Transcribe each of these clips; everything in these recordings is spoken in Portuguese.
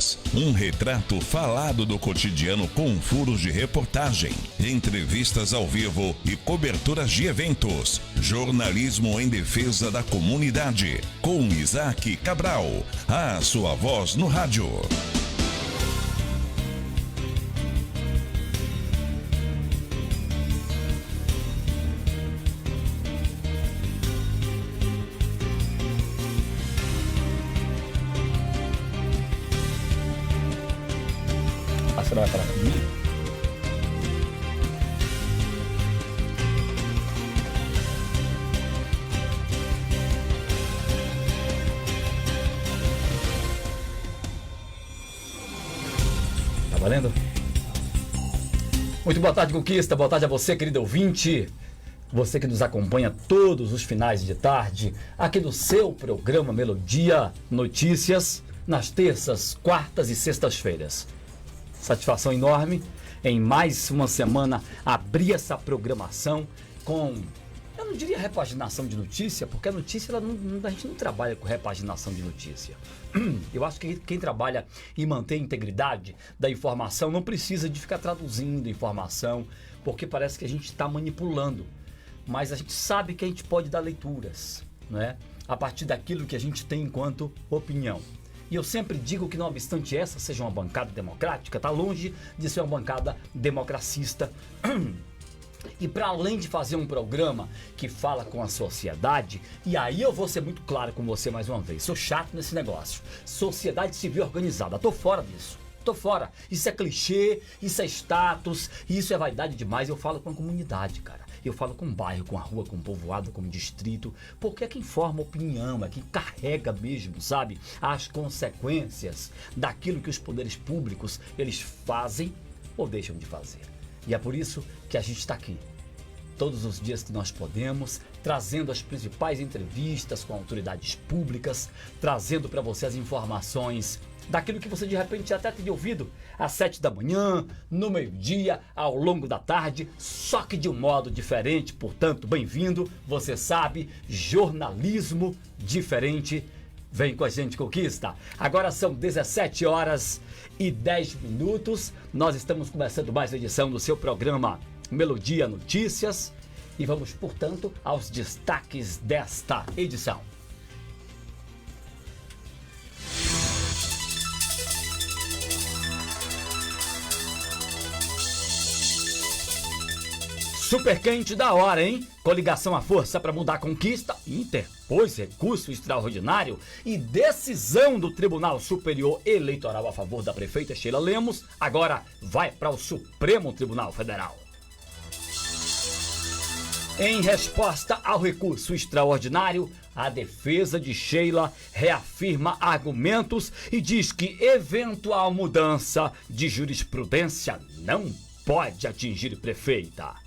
Notícias. Um retrato falado do cotidiano com furos de reportagem, entrevistas ao vivo e coberturas de eventos. Jornalismo em defesa da comunidade. Com Isaac Cabral. A sua voz no rádio. Você não vai falar comigo? Tá valendo? Muito boa tarde, Conquista. Boa tarde a você, querido ouvinte. Você que nos acompanha todos os finais de tarde aqui no seu programa Melodia Notícias, nas terças, quartas e sextas-feiras. Satisfação enorme em mais uma semana abrir essa programação com, eu não diria repaginação de notícia, porque a notícia a gente não trabalha com repaginação de notícia. Eu acho que quem trabalha em manter a integridade da informação não precisa de ficar traduzindo informação, porque parece que a gente está manipulando. Mas a gente sabe que a gente pode dar leituras, né? A partir daquilo que a gente tem enquanto opinião. E eu sempre digo que, não obstante essa seja uma bancada democrática, está longe de ser uma bancada democracista. E para além de fazer um programa que fala com a sociedade, e aí eu vou ser muito claro com você mais uma vez, sou chato nesse negócio. Sociedade civil organizada, tô fora disso. Tô fora. Isso é clichê, isso é status, isso é vaidade demais. Eu falo com a comunidade, cara. Eu falo com o bairro, com a rua, com o povoado, com o distrito, porque é quem forma opinião, é quem carrega mesmo, sabe, as consequências daquilo que os poderes públicos, eles fazem ou deixam de fazer. E é por isso que a gente está aqui, todos os dias que nós podemos, trazendo as principais entrevistas com autoridades públicas, trazendo para você as informações daquilo que você de repente até tem ouvido às 7 da manhã, no meio-dia, ao longo da tarde, só que de um modo diferente. Portanto, bem-vindo, você sabe, jornalismo diferente. Vem com a gente, Conquista. Agora são 17 horas e 10 minutos. Nós estamos começando mais uma edição do seu programa Melodia Notícias e vamos, portanto, aos destaques desta edição. Super quente da hora, hein? Coligação à força para mudar a Conquista, interpôs recurso extraordinário e decisão do Tribunal Superior Eleitoral a favor da prefeita Sheila Lemos, agora vai para o Supremo Tribunal Federal. Em resposta ao recurso extraordinário, a defesa de Sheila reafirma argumentos e diz que eventual mudança de jurisprudência não pode atingir prefeita.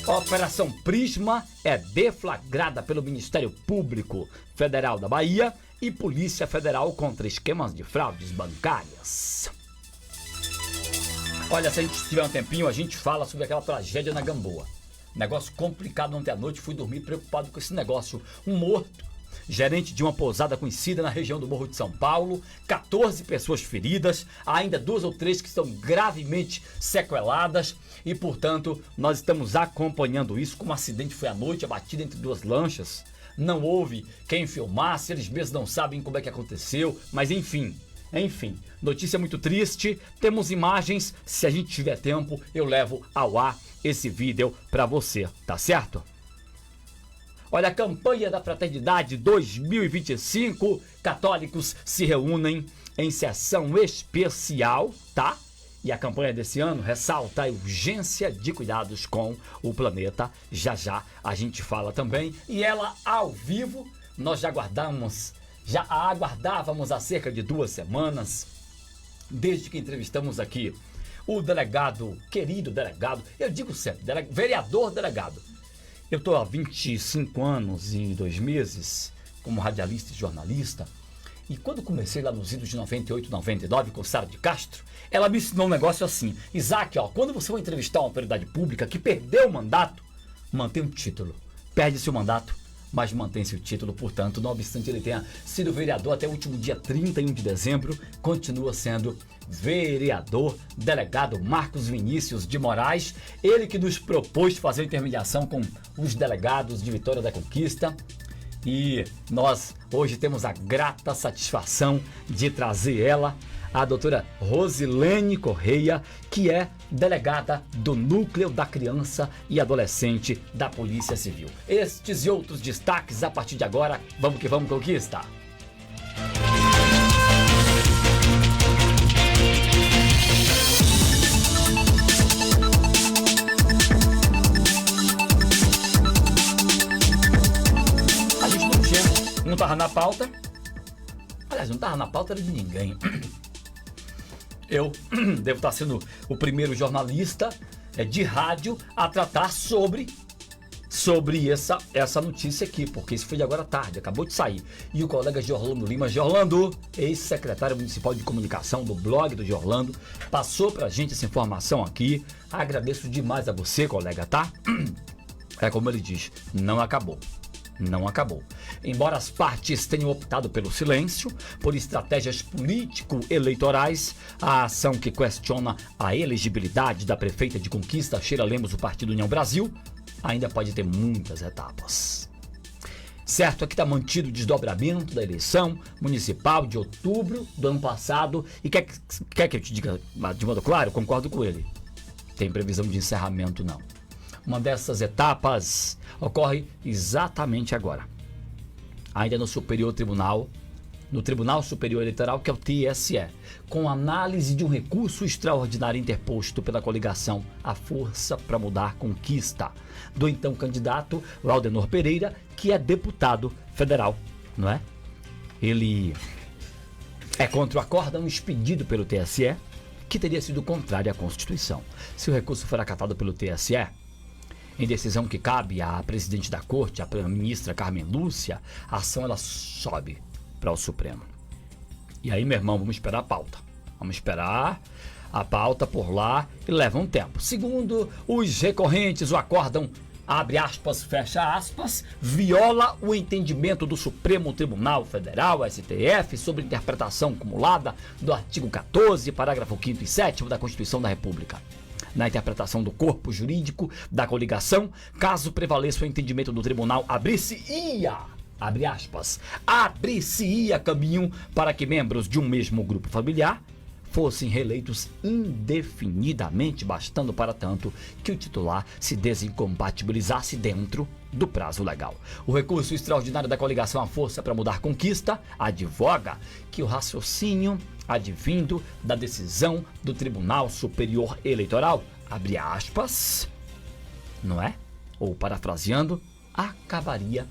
Operação Prisma é deflagrada pelo Ministério Público Federal da Bahia e Polícia Federal contra esquemas de fraudes bancárias. Olha, se a gente tiver um tempinho, a gente fala sobre aquela tragédia na Gamboa. Negócio complicado ontem à noite, fui dormir preocupado com esse negócio. Um morto, gerente de uma pousada conhecida na região do Morro de São Paulo, 14 pessoas feridas, ainda 2 ou 3 que estão gravemente sequeladas e, portanto, nós estamos acompanhando isso. Como o acidente foi à noite, a batida entre 2 lanchas, não houve quem filmasse, eles mesmos não sabem como é que aconteceu, mas enfim, notícia muito triste, temos imagens, se a gente tiver tempo eu levo ao ar esse vídeo para você, tá certo? Olha, a campanha da Fraternidade 2025, católicos se reúnem em sessão especial, tá? E a campanha desse ano ressalta a urgência de cuidados com o planeta. Já já a gente fala também. E ela ao vivo, nós já a aguardávamos há cerca de 2 semanas, desde que entrevistamos aqui o delegado, querido delegado, eu digo sempre, vereador delegado. Eu estou há 25 anos e 2 meses como radialista e jornalista. E quando comecei lá nos idos de 98, 99 com Sara de Castro, ela me ensinou um negócio assim: Isaac, ó, quando você vai entrevistar uma autoridade pública que perdeu o mandato, mantém o título. Perde-se o mandato, mas mantém-se o título, portanto, não obstante ele tenha sido vereador até o último dia 31 de dezembro, continua sendo vereador, delegado Marcos Vinícius de Moraes, ele que nos propôs fazer intermediação com os delegados de Vitória da Conquista. E nós hoje temos a grata satisfação de trazer ela, a doutora Rosilene Correia, que é delegada do Núcleo da Criança e Adolescente da Polícia Civil. Estes e outros destaques a partir de agora. Vamos que vamos, Conquista! Não estava na pauta. Aliás, não estava na pauta de ninguém. Eu devo estar sendo o primeiro jornalista de rádio a tratar sobre essa notícia aqui, porque isso foi de agora à tarde, acabou de sair. E o colega Jorlando Lima, Jorlando, ex-secretário municipal de comunicação do blog do Jorlando, passou pra gente essa informação aqui. Agradeço demais a você, colega, tá? É como ele diz, não acabou. Não acabou. Embora as partes tenham optado pelo silêncio, por estratégias político-eleitorais, a ação que questiona a elegibilidade da prefeita de Conquista, Sheila Lemos, do Partido União Brasil, ainda pode ter muitas etapas. Certo é que está mantido o desdobramento da eleição municipal de outubro do ano passado. E quer que eu te diga de modo claro? Concordo com ele. Tem previsão de encerramento, não. Uma dessas etapas ocorre exatamente agora. Ainda no Superior Tribunal, no Tribunal Superior Eleitoral, que é o TSE, com análise de um recurso extraordinário interposto pela coligação A Força para Mudar Conquista, do então candidato Laudenor Pereira, que é deputado federal, não é? Ele é contra o acórdão expedido pelo TSE, que teria sido contrário à Constituição. Se o recurso for acatado pelo TSE, em decisão que cabe à presidente da corte, a ministra Carmen Lúcia, a ação ela sobe para o Supremo. E aí, meu irmão, vamos esperar a pauta. Vamos esperar a pauta por lá e leva um tempo. Segundo os recorrentes, o acórdão, abre aspas, fecha aspas, viola o entendimento do Supremo Tribunal Federal, STF, sobre interpretação acumulada do artigo 14, parágrafo 5º e 7º da Constituição da República. Na interpretação do corpo jurídico da coligação, caso prevaleça o entendimento do tribunal, abrir-se-ia, abre aspas, abrir-se-ia caminho para que membros de um mesmo grupo familiar fossem reeleitos indefinidamente, bastando para tanto que o titular se desincompatibilizasse dentro do prazo legal. O recurso extraordinário da coligação A Força para Mudar Conquista advoga que o raciocínio advindo da decisão do Tribunal Superior Eleitoral, abre aspas, não é? Ou parafraseando, acabaria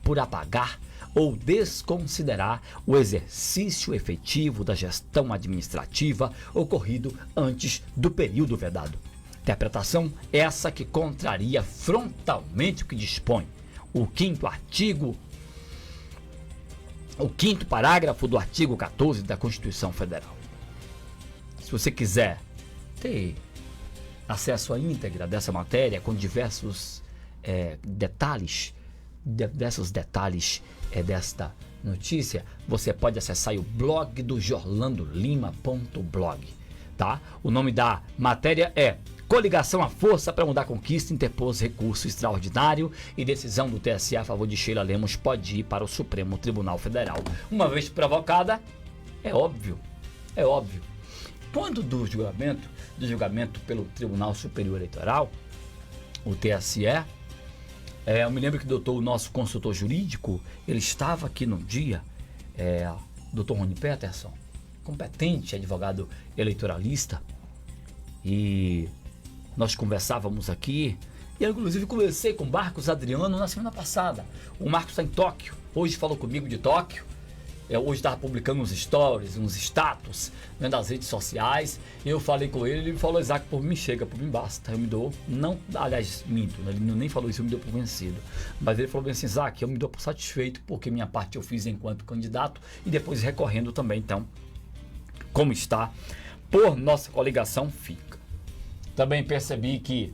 por apagar ou desconsiderar o exercício efetivo da gestão administrativa ocorrido antes do período vedado. Interpretação essa que contraria frontalmente o que dispõe o 5º parágrafo do artigo 14 da Constituição Federal. Se você quiser ter acesso à íntegra dessa matéria com diversos detalhes desta notícia, você pode acessar o blog do jorlandolima.blog, tá? O nome da matéria é Coligação à Força para Mudar Conquista interpôs recurso extraordinário e decisão do TSE a favor de Sheila Lemos pode ir para o Supremo Tribunal Federal. Uma vez provocada, é óbvio. Quando do julgamento pelo Tribunal Superior Eleitoral, o TSE, eu me lembro que o nosso consultor jurídico, ele estava aqui num dia, Dr. Rony Peterson, competente advogado eleitoralista, e nós conversávamos aqui, e eu inclusive conversei com o Marcos Adriano na semana passada. O Marcos está em Tóquio, hoje falou comigo de Tóquio, hoje estava publicando uns stories, uns status, né, nas redes sociais. Eu falei com ele, ele me falou: Isaac, por mim chega, por mim basta. Eu me dou, não, aliás, minto, né, ele nem falou isso, eu me deu por vencido. Mas ele falou bem assim: Isaac, eu me dou por satisfeito, porque minha parte eu fiz enquanto candidato e depois recorrendo também. Então, como está, por nossa coligação fica. Também percebi que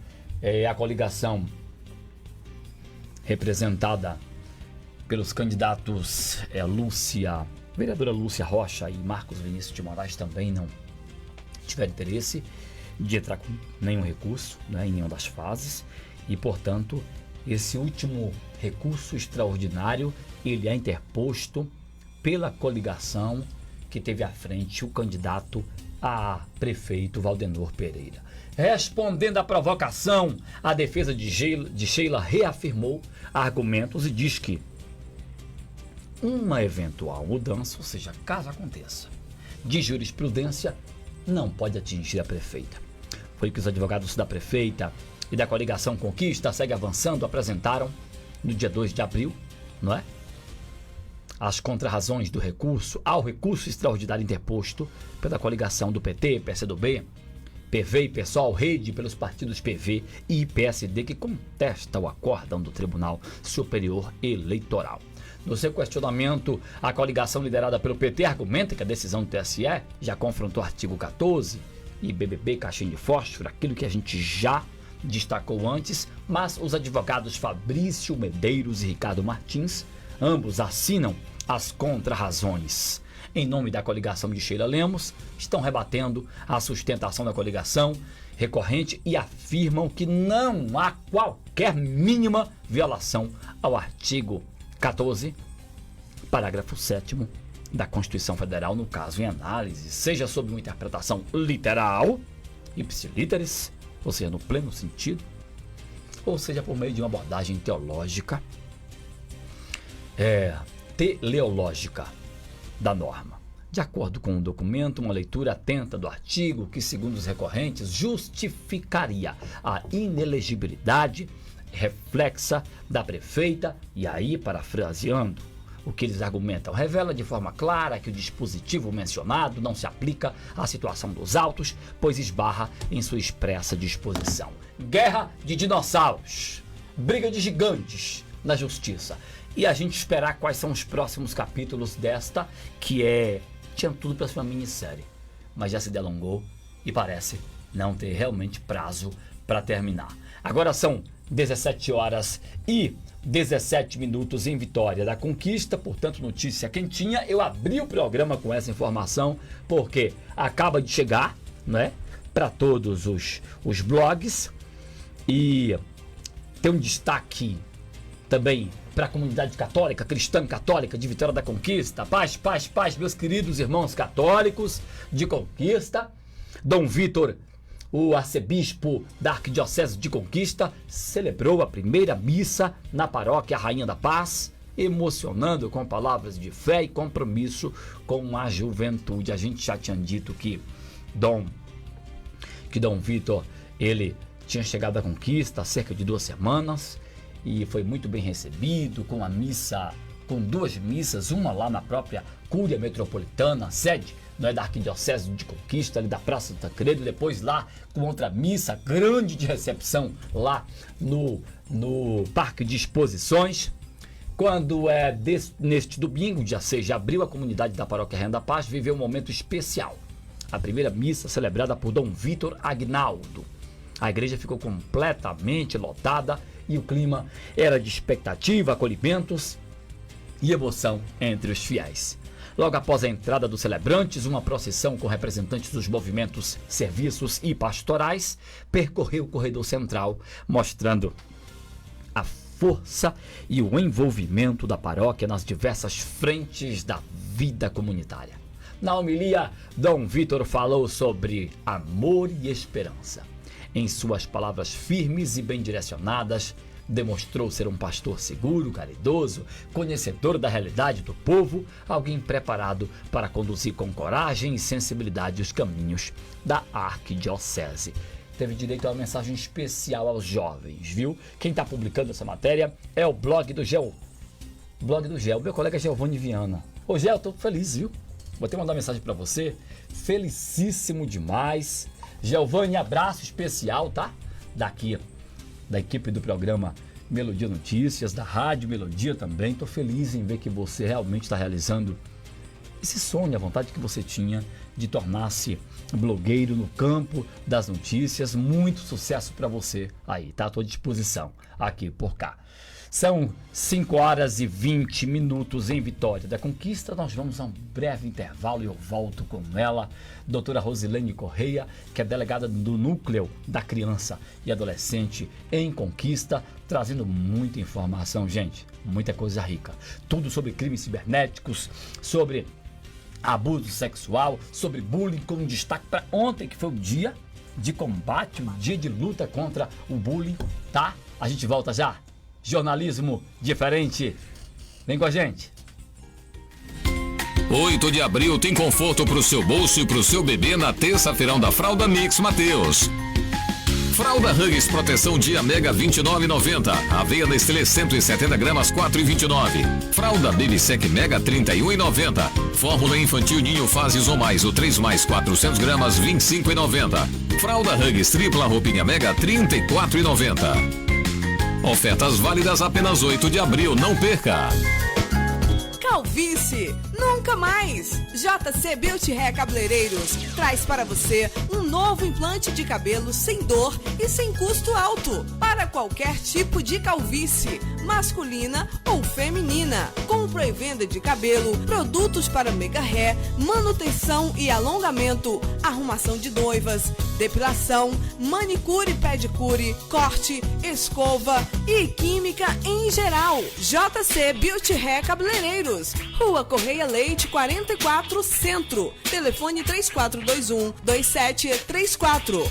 a coligação representada pelos candidatos vereadora Lúcia Rocha e Marcos Vinícius de Moraes também não tiveram interesse de entrar com nenhum recurso, né, em nenhuma das fases, e portanto esse último recurso extraordinário ele é interposto pela coligação que teve à frente o candidato a prefeito Valdenor Pereira. Respondendo à provocação, a defesa de Sheila reafirmou argumentos e diz que uma eventual mudança, ou seja, caso aconteça, de jurisprudência, não pode atingir a prefeita. Foi o que os advogados da prefeita e da coligação Conquista Segue Avançando apresentaram no dia 2 de abril, não é? As contrarrazões do recurso ao recurso extraordinário interposto pela coligação do PT, PCdoB, PV e PSOL, rede pelos partidos PV e PSD que contesta o acórdão do Tribunal Superior Eleitoral. No seu questionamento, a coligação liderada pelo PT argumenta que a decisão do TSE já confrontou o artigo 14 e BBB, caixinha de fósforo, aquilo que a gente já destacou antes, mas os advogados Fabrício Medeiros e Ricardo Martins, ambos assinam as contrarrazões. Em nome da coligação de Sheila Lemos, estão rebatendo a sustentação da coligação recorrente e afirmam que não há qualquer mínima violação ao artigo 14, parágrafo 7º da Constituição Federal, no caso em análise, seja sob uma interpretação literal, ipsilíteris, ou seja, no pleno sentido, ou seja, por meio de uma abordagem teológica, teleológica da norma. De acordo com o documento, uma leitura atenta do artigo que, segundo os recorrentes, justificaria a inelegibilidade reflexa da prefeita, e aí, parafraseando o que eles argumentam, revela de forma clara que o dispositivo mencionado não se aplica à situação dos autos, pois esbarra em sua expressa disposição. Guerra de dinossauros, briga de gigantes na justiça. E a gente esperar quais são os próximos capítulos desta, que tinha tudo para ser uma minissérie, mas já se delongou e parece não ter realmente prazo para terminar. Agora são 17 horas e 17 minutos em Vitória da Conquista, portanto notícia quentinha. Eu abri o programa com essa informação porque acaba de chegar, né, para todos os blogs, e tem um destaque também para a comunidade católica, cristã católica de Vitória da Conquista. Paz, paz, paz, meus queridos irmãos católicos de Conquista. Dom Vitor, o arcebispo da Arquidiocese de Conquista, celebrou a primeira missa na paróquia Rainha da Paz, emocionando com palavras de fé e compromisso com a juventude. A gente já tinha dito que Dom Vitor, ele tinha chegado à Conquista há cerca de 2 semanas e foi muito bem recebido com com 2 missas, uma lá na própria Cúria Metropolitana, sede da Arquidiocese de Conquista, ali da Praça do Tancredo, depois lá com outra missa grande de recepção lá no Parque de Exposições. Quando neste domingo, dia 6 de abril, a comunidade da Paróquia Rainha da Paz viveu um momento especial. A primeira missa celebrada por Dom Vitor Agnaldo. A igreja ficou completamente lotada e o clima era de expectativa, acolhimentos e emoção entre os fiéis. Logo após a entrada dos celebrantes, uma procissão com representantes dos movimentos, serviços e pastorais percorreu o corredor central, mostrando a força e o envolvimento da paróquia nas diversas frentes da vida comunitária. Na homilia, Dom Vitor falou sobre amor e esperança. Em suas palavras firmes e bem direcionadas, demonstrou ser um pastor seguro, caridoso, conhecedor da realidade do povo, alguém preparado para conduzir com coragem e sensibilidade os caminhos da arquidiocese. Teve direito a uma mensagem especial aos jovens, viu? Quem está publicando essa matéria é o blog do Gel. Meu colega Giovanni Viana. Ô Gel, tô feliz, viu? Vou até mandar uma mensagem para você. Felicíssimo demais. Giovanni, abraço especial, tá? Daqui, da equipe do programa Melodia Notícias, da Rádio Melodia também. Estou feliz em ver que você realmente está realizando esse sonho, a vontade que você tinha de tornar-se blogueiro no campo das notícias. Muito sucesso para você aí, tá? À tua disposição aqui por cá. São 5 horas e 20 minutos em Vitória da Conquista. Nós vamos a um breve intervalo e eu volto com ela, doutora Rosilene Correia, que é delegada do Núcleo da Criança e Adolescente em Conquista, trazendo muita informação, gente, muita coisa rica. Tudo sobre crimes cibernéticos, sobre abuso sexual, sobre bullying, com destaque para ontem, que foi o dia de combate, o dia de luta contra o bullying, tá? A gente volta já. Jornalismo diferente. Vem com a gente. 8 de abril tem conforto pro seu bolso e pro seu bebê na terça-feirão da Fralda Mix Mateus. Fralda Huggies Proteção Dia Mega 29,90. Aveia Nestlé 170 gramas 4,29. Fralda Baby Sec Mega 31,90. Fórmula Infantil Ninho Fases ou Mais o 3 mais 400 gramas 25,90. Fralda Huggies Tripla Roupinha Mega 34,90. Ofertas válidas apenas 8 de abril, não perca! Calvície, nunca mais! JC Beauty Hair Cabeleireiros traz para você um novo implante de cabelo sem dor e sem custo alto para qualquer tipo de calvície, masculina ou feminina. Compra e venda de cabelo, produtos para mega hair, manutenção e alongamento, arrumação de noivas, depilação, manicure, pedicure, corte, escova e química em geral. JC Beauty Hair Cabeleireiros, Rua Correia Leite 44 Centro. Telefone 3421-2734.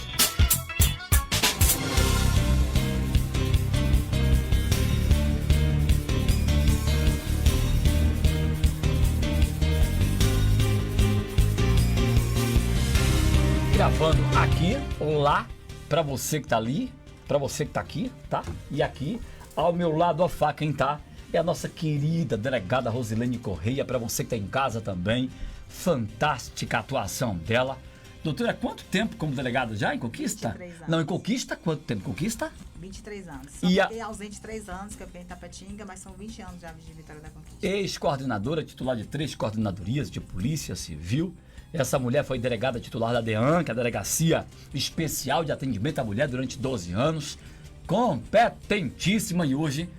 Gravando aqui, lá, pra você que tá ali, pra você que tá aqui, tá? E aqui, ao meu lado, a faca, quem tá? É a nossa querida delegada Rosilene Correia, para você que está em casa também. Fantástica a atuação dela. Doutora, quanto tempo como delegada já em Conquista? 23 anos. Não, em Conquista, quanto tempo em Conquista? 23 anos. Só fiquei ausente 3 anos, que eu fiquei em Tapetinga, mas são 20 anos já de Vitória da Conquista. Ex-coordenadora, titular de 3 coordenadorias de Polícia Civil. Essa mulher foi delegada titular da DEAN, que é a Delegacia Especial de Atendimento à Mulher, durante 12 anos. Competentíssima, e hoje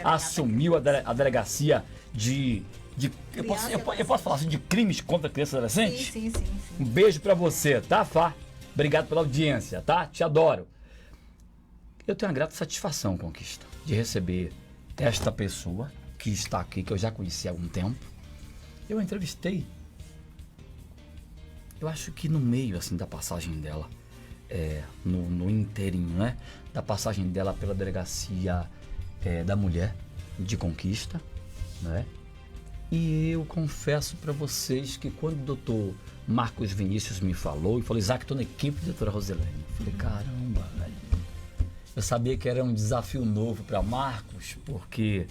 assumiu a delegacia de eu posso falar assim, de crimes contra criança e adolescente? Sim. Um beijo pra você, tá, Fá? Obrigado pela audiência, tá? Te adoro. Eu tenho uma grata satisfação, Conquista, de receber esta pessoa que está aqui, que eu já conheci há algum tempo. Eu a entrevistei, eu acho que no meio, assim, da passagem dela, no inteirinho, né? Da passagem dela pela delegacia da mulher de Conquista, né? E eu confesso para vocês que quando o doutor Marcos Vinícius me falou, e falou: Isaac, estou na equipe da doutora Rosilene. Eu falei: caramba, velho. Eu sabia que era um desafio novo para Marcos, porque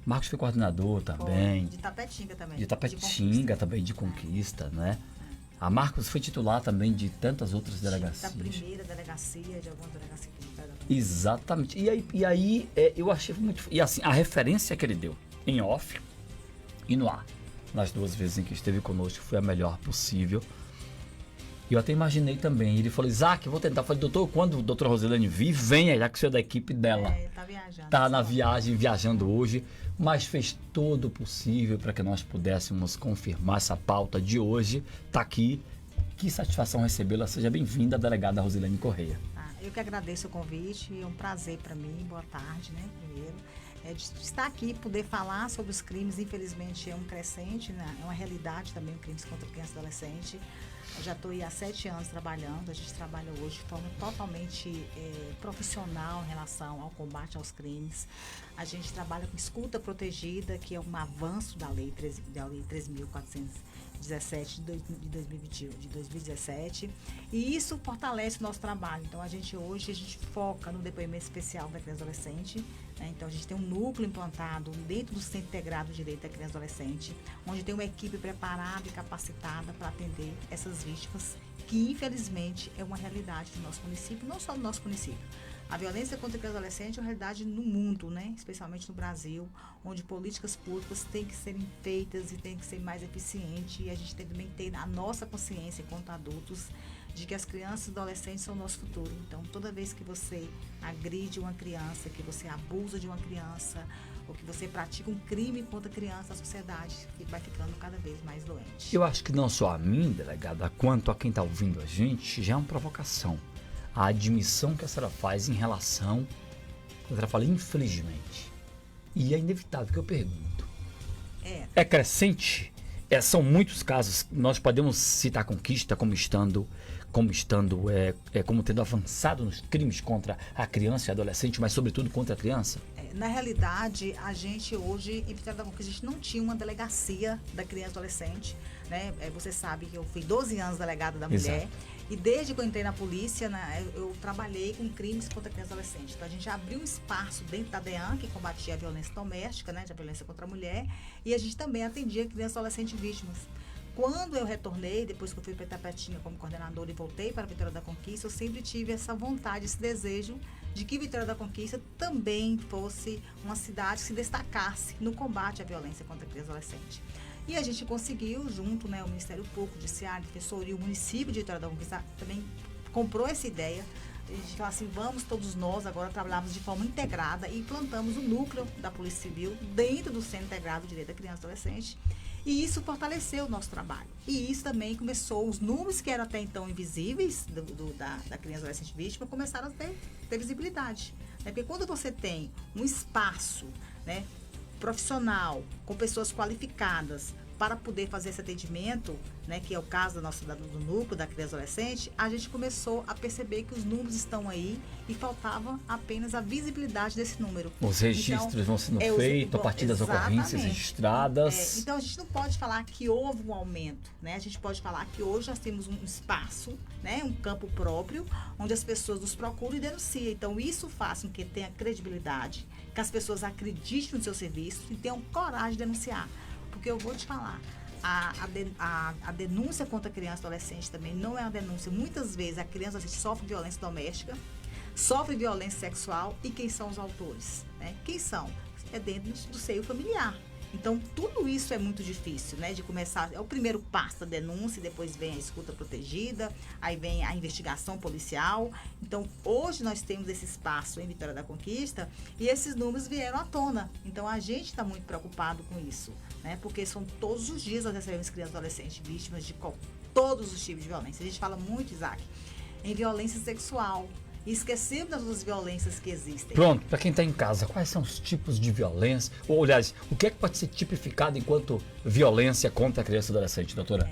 Marcos foi coordenador também. De Tapetinga também. De Tapetinga também, de Conquista, né? A Marcos foi titular também de tantas outras delegacias. Da primeira delegacia, de alguma delegacia que ele. Exatamente. E aí eu achei muito... E assim, a referência que ele deu em off e no ar, nas 2 vezes em que esteve conosco, foi a melhor possível. E eu até imaginei também. Ele falou: Isaac, eu vou tentar. Eu falei: doutor, quando o doutor Rosilene vir, venha, já que você é da equipe dela. Ele tá viajando. Tá na viagem, viajando hoje, mas fez todo o possível para que nós pudéssemos confirmar essa pauta de hoje. Tá aqui. Que satisfação recebê-la. Seja bem-vinda, delegada Rosilene Correia. Eu que agradeço o convite, é um prazer para mim. Boa tarde, né? Primeiro, de estar aqui, poder falar sobre os crimes. Infelizmente é um crescente, né? É uma realidade também, crimes contra criança e adolescente. Eu já estou há 7 anos trabalhando. A gente trabalha hoje de forma totalmente profissional em relação ao combate aos crimes. A gente trabalha com escuta protegida, que é um avanço da Lei 13.417 de 2017. E isso fortalece o nosso trabalho. Então, hoje a gente foca no depoimento especial da criança e adolescente. Né? Então, a gente tem um núcleo implantado dentro do Centro Integrado de Direito da Criança e Adolescente, onde tem uma equipe preparada e capacitada para atender essas vítimas, que infelizmente é uma realidade do nosso município, não só do nosso município. A violência contra a criança e adolescente é uma realidade no mundo, né? Especialmente no Brasil, onde políticas públicas têm que serem feitas e têm que ser mais eficientes. E a gente tem também que ter a nossa consciência enquanto adultos de que as crianças e adolescentes são o nosso futuro. Então, toda vez que você agride uma criança, que você abusa de uma criança, ou que você pratica um crime contra a criança, a sociedade vai ficando cada vez mais doente. Eu acho que não só a mim, delegada, quanto a quem está ouvindo a gente, já é uma provocação. A admissão que a senhora faz em relação, a senhora fala infelizmente, e é inevitável que eu pergunto. É crescente? São muitos casos, nós podemos citar a Conquista como tendo avançado nos crimes contra a criança e adolescente, mas sobretudo contra a criança? Na realidade, a gente hoje, em Vitória da Conquista, a gente não tinha uma delegacia da criança e adolescente, né? Você sabe que eu fui 12 anos delegada da mulher. Exato. E desde que eu entrei na polícia, né, eu trabalhei com crimes contra a criança e adolescente. Então, a gente abriu um espaço dentro da DEAN, que combatia a violência doméstica, né, a violência contra a mulher, e a gente também atendia crianças e adolescentes vítimas. Quando eu retornei, depois que eu fui para Itapetinga como coordenadora e voltei para a Vitória da Conquista, eu sempre tive essa vontade, esse desejo de que Vitória da Conquista também fosse uma cidade que se destacasse no combate à violência contra a criança e adolescente. E a gente conseguiu, junto, né, o Ministério Público, o Judiciário, Defensoria, o município de Vitória da Conquista também comprou essa ideia. A gente falou assim, vamos todos nós agora trabalharmos de forma integrada e implantamos o núcleo da Polícia Civil dentro do Centro Integrado de Direito da Criança e Adolescente. E isso fortaleceu o nosso trabalho. E isso também começou, os números que eram até então invisíveis da criança e adolescente vítima começaram a ter visibilidade. Né? Porque quando você tem um espaço, né, profissional, com pessoas qualificadas para poder fazer esse atendimento, né, que é o caso do núcleo da criança e adolescente, a gente começou a perceber que os números estão aí e faltava apenas a visibilidade desse número. Os registros vão sendo feitos a partir das ocorrências registradas. Então, a gente não pode falar que houve um aumento, né? A gente pode falar que hoje nós temos um espaço, né, um campo próprio, onde as pessoas nos procuram e denunciam. Então, isso faz com que tenha credibilidade, que as pessoas acreditem no seu serviço e tenham coragem de denunciar. Porque eu vou te falar, a denúncia contra a criança e adolescente também não é uma denúncia. Muitas vezes a criança e adolescente sofre violência doméstica, sofre violência sexual e quem são os autores? Né? Quem são? É dentro do seio familiar. Então, tudo isso é muito difícil, né? De começar, é o primeiro passo da denúncia, depois vem a escuta protegida, aí vem a investigação policial. Então, hoje nós temos esse espaço em Vitória da Conquista e esses números vieram à tona. Então, a gente está muito preocupado com isso, né? Porque são todos os dias nós recebemos crianças e adolescentes vítimas de todos os tipos de violência. A gente fala muito, Isaac, em violência sexual. E esquecemos das outras violências que existem. Pronto, para quem está em casa, quais são os tipos de violência? Ou, aliás, o que é que pode ser tipificado enquanto violência contra a criança e adolescente, doutora?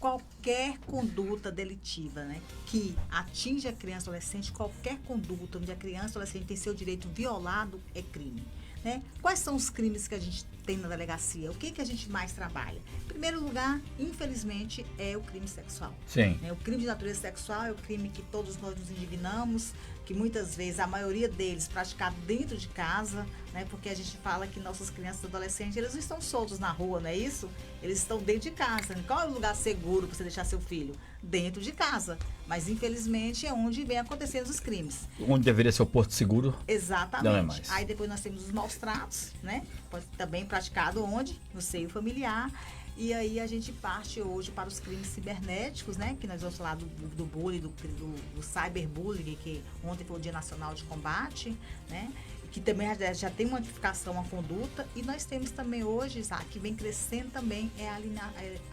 Qualquer conduta delitiva, né, que atinge a criança e adolescente, qualquer conduta onde a criança e adolescente tem seu direito violado é crime. Né? Quais são os crimes que a gente tem na delegacia? O que a gente mais trabalha? Em primeiro lugar, infelizmente, é o crime sexual. Sim. Né? O crime de natureza sexual é o crime que todos nós nos indignamos, que muitas vezes, a maioria deles, praticado dentro de casa, né? Porque a gente fala que nossas crianças e adolescentes, eles não estão soltos na rua, não é isso? Eles estão dentro de casa. Qual é o lugar seguro para você deixar seu filho? Dentro de casa. Mas, infelizmente, é onde vem acontecendo os crimes. Onde deveria ser o porto seguro? Exatamente. Não é mais. Aí depois nós temos os maus tratos, né? Pode também praticado onde? No seio familiar. E aí a gente parte hoje para os crimes cibernéticos, né? Que nós vamos falar do bullying, do cyberbullying, que ontem foi o Dia Nacional de Combate, né? Que também já tem uma notificação, uma conduta. E nós temos também hoje, Isaac, que vem crescendo também, é a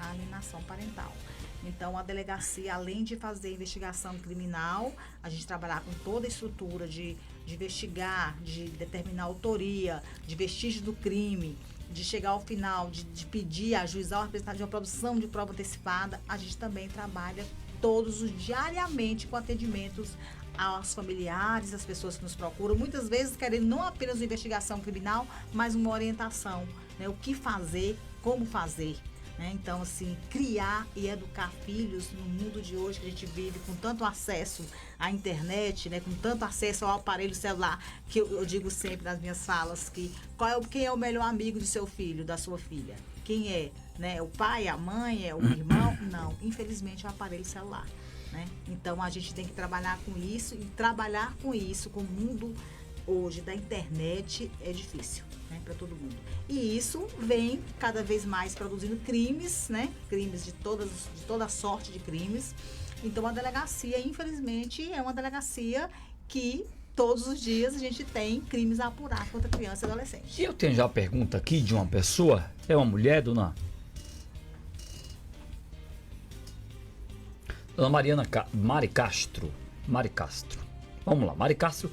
alienação parental. Então, a delegacia, além de fazer investigação criminal, a gente trabalhar com toda a estrutura de investigar, de determinar a autoria, de vestígio do crime, de chegar ao final, de pedir, ajuizar a representante de uma produção de prova antecipada, a gente também trabalha diariamente com atendimentos aos familiares, às pessoas que nos procuram, muitas vezes querendo não apenas uma investigação criminal, mas uma orientação, né? O que fazer, como fazer. Então, assim, criar e educar filhos no mundo de hoje que a gente vive com tanto acesso à internet, né, com tanto acesso ao aparelho celular, que eu digo sempre nas minhas falas que quem é o melhor amigo do seu filho, da sua filha? Quem é? Né? O pai, a mãe, é o irmão? Não, infelizmente é o aparelho celular. Né? Então, a gente tem que trabalhar com isso e trabalhar com isso, com o mundo hoje da internet é difícil, né, para todo mundo. E isso vem cada vez mais produzindo crimes, né? Crimes de toda sorte de crimes. Então a delegacia, infelizmente, é uma delegacia que todos os dias a gente tem crimes a apurar contra criança e adolescente. E eu tenho já a pergunta aqui de uma pessoa, é uma mulher, dona Mari Castro. Vamos lá, Mari Castro,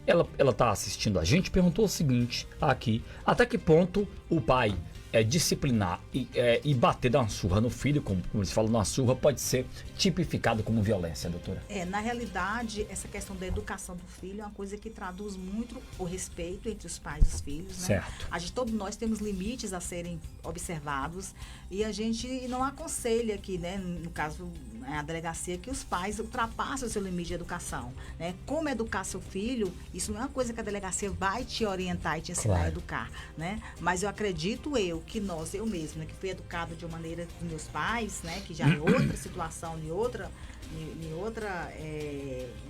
ela está assistindo a gente, perguntou o seguinte aqui: até que ponto o pai disciplinar e bater, dar uma surra no filho, como eles falam, uma surra pode ser tipificado como violência, doutora? Na realidade, essa questão da educação do filho é uma coisa que traduz muito o respeito entre os pais e os filhos, né? Certo. Todos nós temos limites a serem observados e a gente não aconselha aqui, né, no caso, a delegacia, que os pais ultrapassem o seu limite de educação, né? Como educar seu filho, isso não é uma coisa que a delegacia vai te orientar e te ensinar a educar, né? Mas eu acredito eu mesmo, né, que fui educado de uma maneira dos meus pais, né, que já em outra situação, em outra,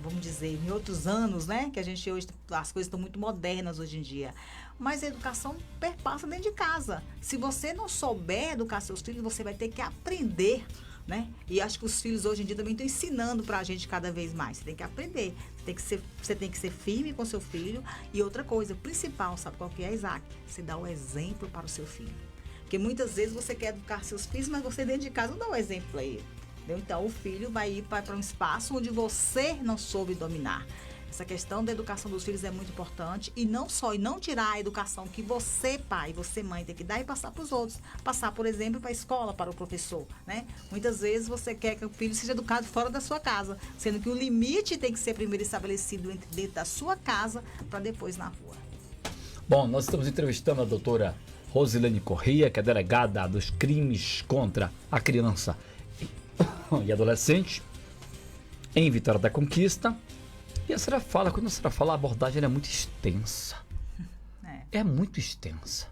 vamos dizer, em outros anos, né, que a gente hoje, as coisas estão muito modernas hoje em dia. Mas a educação perpassa dentro de casa. Se você não souber educar seus filhos, você vai ter que aprender, né? E acho que os filhos hoje em dia também estão ensinando pra gente cada vez mais. Você tem que aprender, você tem que ser firme com seu filho. E outra coisa, principal, sabe qual que é, Isaac? Você dá o exemplo para o seu filho. Porque muitas vezes você quer educar seus filhos, mas você dentro de casa não dá o exemplo para ele. Entendeu? Então o filho vai ir para um espaço onde você não soube dominar. Essa questão da educação dos filhos é muito importante, e não tirar a educação que você, pai, você, mãe, tem que dar e passar para os outros. Passar, por exemplo, para a escola, para o professor, né? Muitas vezes você quer que o filho seja educado fora da sua casa, sendo que o limite tem que ser primeiro estabelecido dentro da sua casa, para depois na rua. Bom, nós estamos entrevistando a doutora Rosilene Corrêa, que é delegada dos crimes contra a criança e adolescente em Vitória da Conquista. E a senhora fala, quando a senhora fala, a abordagem é muito extensa. É muito extensa.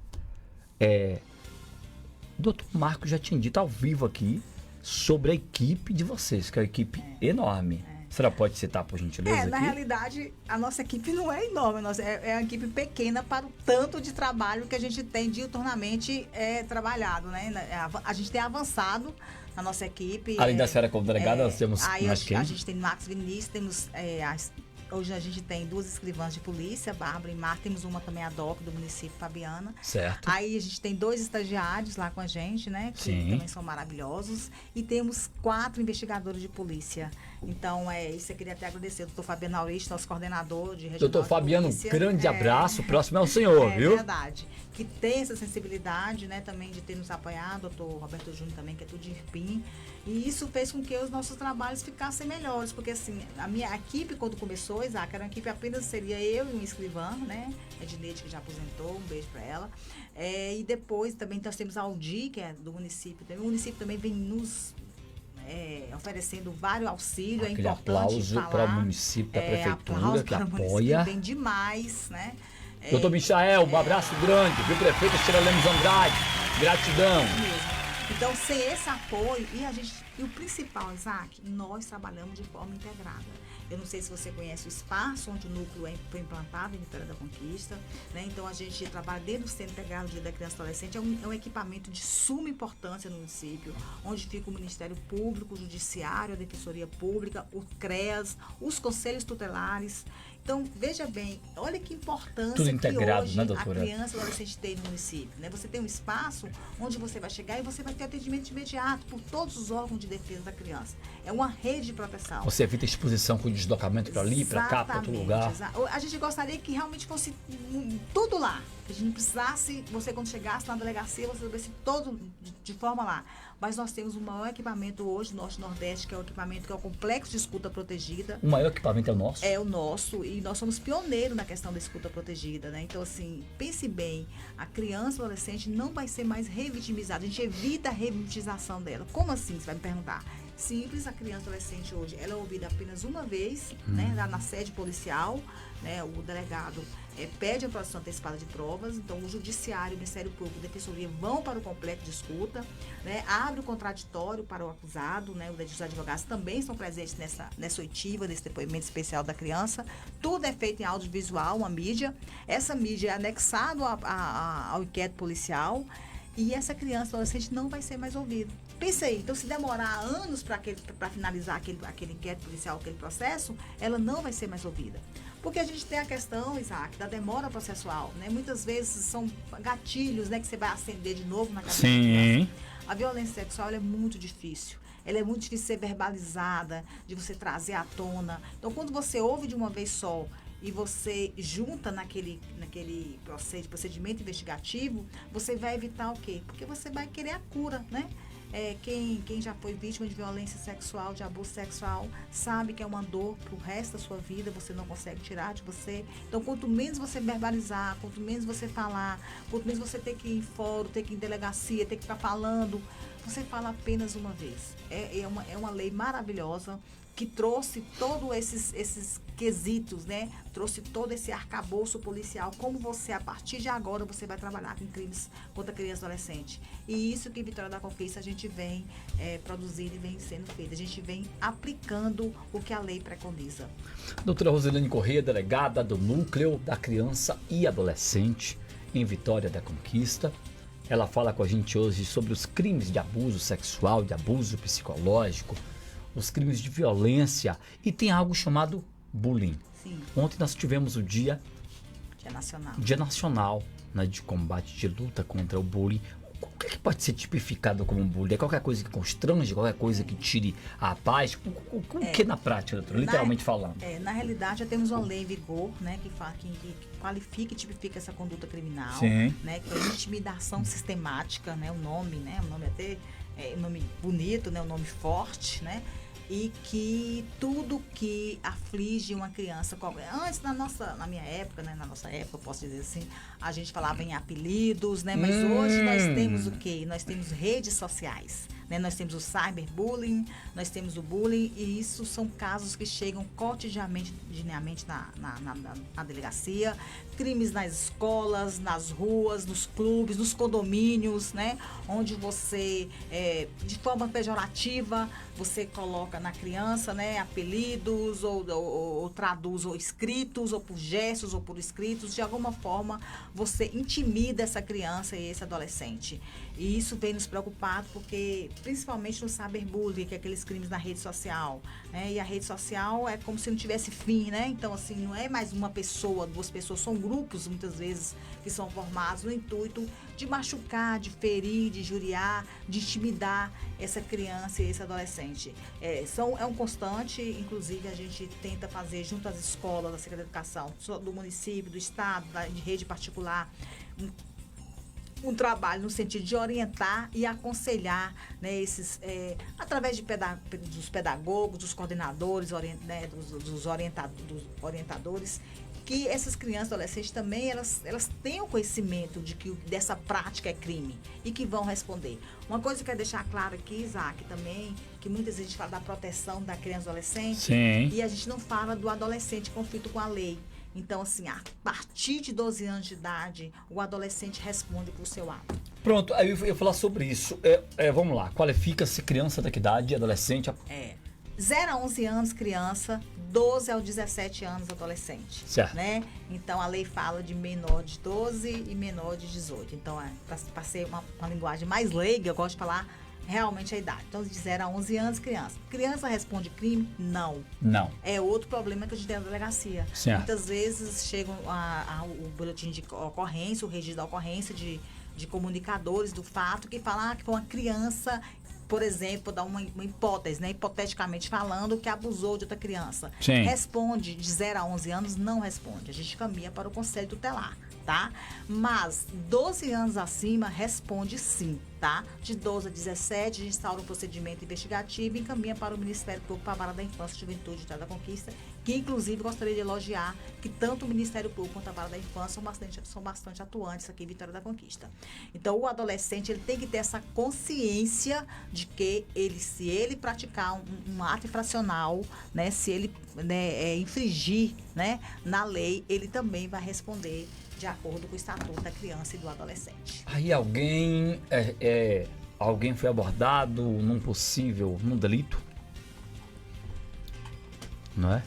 O doutor Marcos já tinha dito ao vivo aqui sobre a equipe de vocês, que é uma equipe enorme. A senhora pode citar, por gentileza, na aqui? realidade, a nossa equipe não é enorme, é uma equipe pequena para o tanto de trabalho que a gente tem diuturnamente trabalhado, né? A gente tem avançado na nossa equipe. Além da senhora como delegada, nós temos mais quem? A gente tem Max Vinícius, temos hoje a gente tem 2 escrivãs de polícia, Bárbara e Marta, temos uma também, a DOC, do município, Fabiana. Certo. Aí a gente tem 2 estagiários lá com a gente, né? Que Sim. também são maravilhosos. E temos 4 investigadores de polícia. Então, isso eu queria até agradecer ao doutor Fabiano Aurich, nosso coordenador de regional. Doutor Fabiano, grande abraço, próximo é o senhor, viu? É verdade. Que tem essa sensibilidade, né, também de ter nos apoiado, doutor Roberto Júnior também, que é tudo de Irpim. E isso fez com que os nossos trabalhos ficassem melhores, porque assim, a minha equipe, quando começou, Isaac, era uma equipe apenas, seria eu e um escrivã, né, Edilete, que já aposentou, um beijo para ela. E depois também nós temos a Aldi, que é do município também. O município também vem nos oferecendo vários auxílios. Aquele é importante aplauso falar. para o município, da prefeitura, que apoia. Município, vem demais, né? Doutor Michael, um abraço grande, viu, prefeito Sheila Lemos Andrade, gratidão. Mesmo. Então, sem esse apoio, e o principal, Isaac, nós trabalhamos de forma integrada. Eu não sei se você conhece o espaço onde o núcleo foi implantado em Vitória da Conquista, né? Então a gente trabalha dentro do Centro Integrado de Dia da Criança e Adolescente, é um equipamento de suma importância no município, onde fica o Ministério Público, o Judiciário, a Defensoria Pública, o CREAS, os Conselhos Tutelares. Então, veja bem, olha que importância tudo integrado, que hoje, né, a doutora? criança e o adolescente tem no município, né? Você tem um espaço onde você vai chegar e você vai ter atendimento imediato por todos os órgãos de defesa da criança. É uma rede de proteção. Você evita exposição com deslocamento para ali, para cá, para outro lugar. A gente gostaria que realmente fosse tudo lá. Que a gente não precisasse, você quando chegasse na delegacia, você soubesse todo de forma lá. Mas nós temos o maior equipamento hoje, Norte Nordeste, que é o equipamento que é o Complexo de Escuta Protegida. O maior equipamento é o nosso? É o nosso, e nós somos pioneiros na questão da escuta protegida, né? Então, assim, pense bem, a criança e o adolescente não vai ser mais revitimizada, a gente evita a revitimização dela. Como assim, você vai me perguntar? simples. A criança adolescente hoje, ela é ouvida apenas uma vez, né, na sede policial, né, o delegado pede a produção antecipada de provas, então o judiciário, o Ministério Público e a Defensoria vão para o complexo de escuta, né, abre o contraditório para o acusado, né, os advogados também estão presentes nessa oitiva, nesse depoimento especial da criança. Tudo é feito em audiovisual, uma mídia. Essa mídia é anexada ao inquérito policial e essa criança adolescente não vai ser mais ouvida. Pensa aí, então se demorar anos para finalizar aquele inquérito policial, aquele processo, ela não vai ser mais ouvida. Porque a gente tem a questão, Isaac, da demora processual, né? Muitas vezes são gatilhos, né, que você vai acender de novo na cabeça. Sim. A violência sexual ela é muito difícil. Ela é muito difícil de ser verbalizada, de você trazer à tona. Então, quando você ouve de uma vez só e você junta naquele procedimento investigativo, você vai evitar o quê? Porque você vai querer a cura, né? Quem já foi vítima de violência sexual, de abuso sexual, sabe que é uma dor pro resto da sua vida, você não consegue tirar de você. Então, quanto menos você verbalizar, quanto menos você falar, quanto menos você ter que ir em fórum, ter que ir em delegacia, ter que ficar falando, você fala apenas uma vez. É uma lei maravilhosa que trouxe todos esses quesitos, né? Trouxe todo esse arcabouço policial, como você, a partir de agora, você vai trabalhar com crimes contra criança e adolescente. E isso que em Vitória da Conquista a gente vem produzindo e vem sendo feito. A gente vem aplicando o que a lei preconiza. Doutora Roselene Corrêa, delegada do Núcleo da Criança e Adolescente em Vitória da Conquista. Ela fala com a gente hoje sobre os crimes de abuso sexual, de abuso psicológico, os crimes de violência e tem algo chamado bullying. Sim. Ontem nós tivemos o Dia Nacional, né, de combate, de luta contra o bullying. O que é que pode ser tipificado como bullying? É qualquer coisa que constrange, qualquer coisa que tire a paz? O que na prática, doutora? Literalmente falando. Na realidade, já temos uma lei em vigor, né, que qualifica e tipifica essa conduta criminal. Sim. Né, que é intimidação sistemática, né, o nome até um nome bonito, né, um nome forte, né? E que tudo que aflige uma criança, antes na minha época, né, na nossa época, eu posso dizer assim, a gente falava em apelidos, né, mas hoje nós temos o quê? Nós temos redes sociais, né, nós temos o cyberbullying, nós temos o bullying, e isso são casos que chegam cotidianamente na delegacia, crimes nas escolas, nas ruas, nos clubes, nos condomínios, né, onde você, de forma pejorativa, você coloca na criança, né, apelidos ou traduz ou escritos, ou por gestos ou por escritos, de alguma forma você intimida essa criança e esse adolescente. E isso vem nos preocupar porque, principalmente no cyberbullying, que é aqueles crimes na rede social, né, e a rede social é como se não tivesse fim, né, então assim, não é mais uma pessoa, duas pessoas, são grupos muitas vezes que são formados no intuito de machucar, de ferir, de injuriar, de intimidar essa criança e esse adolescente. É um constante, inclusive a gente tenta fazer junto às escolas, da Secretaria de Educação, do município, do estado, de rede particular, um trabalho no sentido de orientar e aconselhar, né, através dos pedagogos, dos coordenadores, né, dos orientadores, que essas crianças e adolescentes também elas tenham conhecimento de que dessa prática é crime e que vão responder. Uma coisa que eu quero deixar claro aqui, Isaac, também, que muitas vezes a gente fala da proteção da criança e adolescente. Sim. E a gente não fala do adolescente em conflito com a lei. Então, assim, a partir de 12 anos de idade, o adolescente responde por seu ato. Pronto, aí eu ia falar sobre isso. Vamos lá, qualifica-se criança da que idade, adolescente? 0 a 11 anos, criança, 12 aos 17 anos, adolescente. Certo. Né? Então, a lei fala de menor de 12 e menor de 18. Então, para ser uma linguagem mais leiga, eu gosto de falar realmente a idade. Então, de 0 a 11 anos, criança. Criança responde crime? Não. Não. É outro problema que a gente tem na delegacia. Certo. Muitas vezes chegam o boletim de ocorrência, o registro da ocorrência de comunicadores do fato que falam que foi uma criança, por exemplo, dar uma hipótese, né, hipoteticamente falando, que abusou de outra criança. Sim. Responde de 0 a 11 anos, não responde. A gente caminha para o conselho tutelar. tá? Mas 12 anos acima responde sim, tá? De 12 a 17, a gente instaura um procedimento investigativo e encaminha para o Ministério Público, para a Vara da Infância, Juventude e Vitória da Conquista, que inclusive gostaria de elogiar que tanto o Ministério Público quanto a Vara da Infância são bastante atuantes aqui em Vitória da Conquista. Então, o adolescente ele tem que ter essa consciência de que se ele praticar um ato infracional, né, se ele infringir, né, na lei, ele também vai responder de acordo com o Estatuto da Criança e do Adolescente. Aí alguém foi abordado num delito, não é?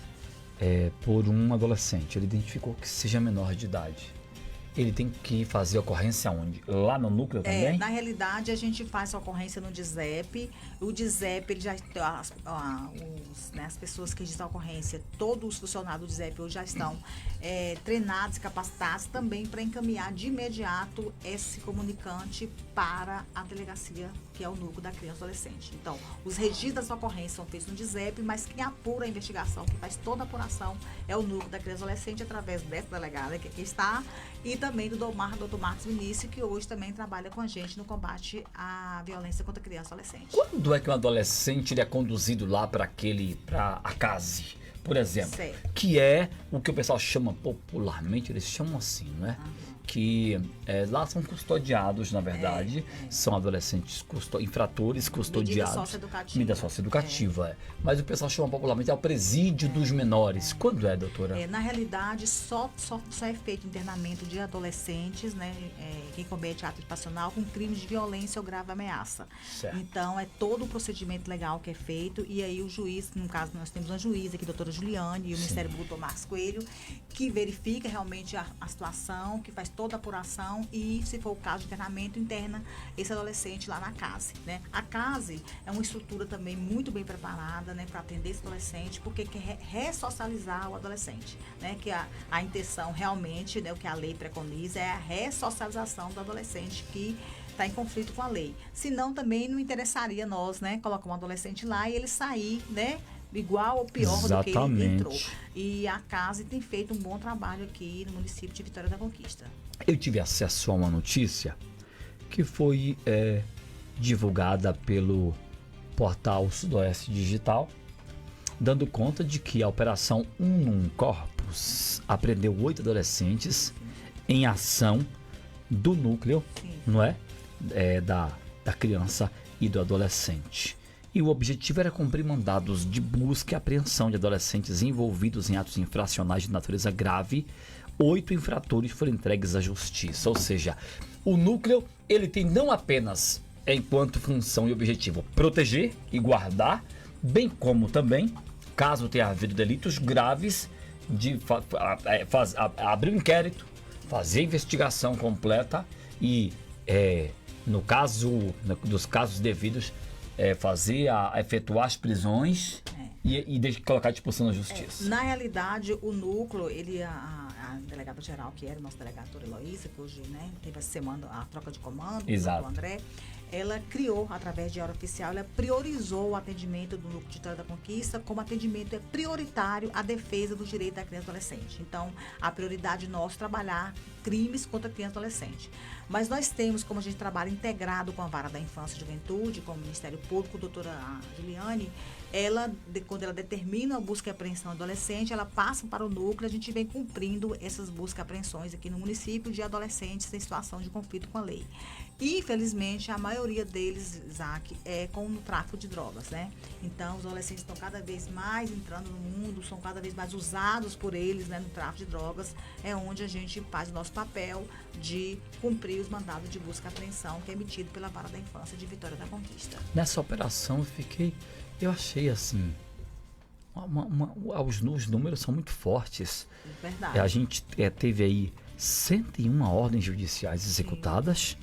Por um adolescente. Ele identificou que seja menor de idade. Ele tem que fazer ocorrência onde? Lá no núcleo também? Na realidade, a gente faz a ocorrência no DISEP. O DISEP, ele já as pessoas que registram a ocorrência, todos os funcionários do DISEP hoje já estão treinados e capacitados também para encaminhar de imediato esse comunicante para a delegacia, que é o núcleo da criança e adolescente. Então, os registros das ocorrências são feitos no DISEP, mas quem apura a investigação, que faz toda a apuração, é o núcleo da criança e adolescente, através dessa delegada que aqui está, e também do Dr. Marcos Vinícius, que hoje também trabalha com a gente no combate à violência contra criança e adolescente. Quando é que um adolescente ele é conduzido lá para a CASE, por exemplo? Certo. Que é o que o pessoal chama popularmente, eles chamam assim, né? Que lá são custodiados, na verdade, são adolescentes infratores custodiados. Medida socioeducativa. Mas o pessoal chama popularmente o presídio dos menores. Quando é, doutora? Na realidade, só é feito internamento de adolescentes, né, quem comete ato passional com crimes de violência ou grave ameaça. Certo. Então, é todo o procedimento legal que é feito, e aí o juiz, no caso, nós temos uma juíza aqui, a doutora Juliane, e o Ministério Público, Marcos Coelho, que verifica realmente a situação, que faz toda a apuração e, se for o caso de internamento, interna esse adolescente lá na CASE, né? A CASE é uma estrutura também muito bem preparada, né, para atender esse adolescente, porque quer ressocializar o adolescente, né? Que a intenção realmente, né, o que a lei preconiza é a ressocialização do adolescente que está em conflito com a lei. Senão também não interessaria nós, né, colocar um adolescente lá e ele sair, né, igual ou pior do que ele entrou. E a CASE tem feito um bom trabalho aqui no município de Vitória da Conquista. Eu tive acesso a uma notícia que foi divulgada pelo portal Sudoeste Digital, dando conta de que a Operação Unum Corpus apreendeu 8 adolescentes em ação do núcleo, não é? Da criança e do adolescente. E o objetivo era cumprir mandados de busca e apreensão de adolescentes envolvidos em atos infracionais de natureza grave. 8 infratores foram entregues à justiça. Ou seja, o núcleo ele tem não apenas enquanto função e objetivo proteger e guardar, bem como também, caso tenha havido delitos graves, de abrir um inquérito, fazer a investigação completa e, no caso dos casos devidos, efetuar as prisões e colocar à disposição da justiça. Na realidade, o núcleo, a delegada geral, que era o nosso delegado, a doutora Heloísa, que hoje, né, teve essa semana a troca de comando, Exato. o André, ela criou, através de hora oficial, ela priorizou o atendimento do núcleo de Vitória da Conquista como atendimento prioritário à defesa do direito da criança e adolescente. Então, a prioridade nossa é trabalhar crimes contra criança e adolescente. Mas nós temos, como a gente trabalha integrado com a Vara da Infância e Juventude, com o Ministério Público, a doutora Juliane, quando ela determina a busca e apreensão do adolescente, ela passa para o núcleo, a gente vem cumprindo essas buscas e apreensões aqui no município de adolescentes em situação de conflito com a lei. E, infelizmente, a maioria deles, Isaac, é com o tráfico de drogas, né? Então, os adolescentes estão cada vez mais entrando no mundo, são cada vez mais usados por eles, né, no tráfico de drogas, é onde a gente faz o nosso papel de cumprir os mandados de busca e apreensão que é emitido pela Vara da Infância de Vitória da Conquista. Nessa operação eu achei assim, os números são muito fortes. Verdade. A gente teve aí 101 ordens judiciais executadas,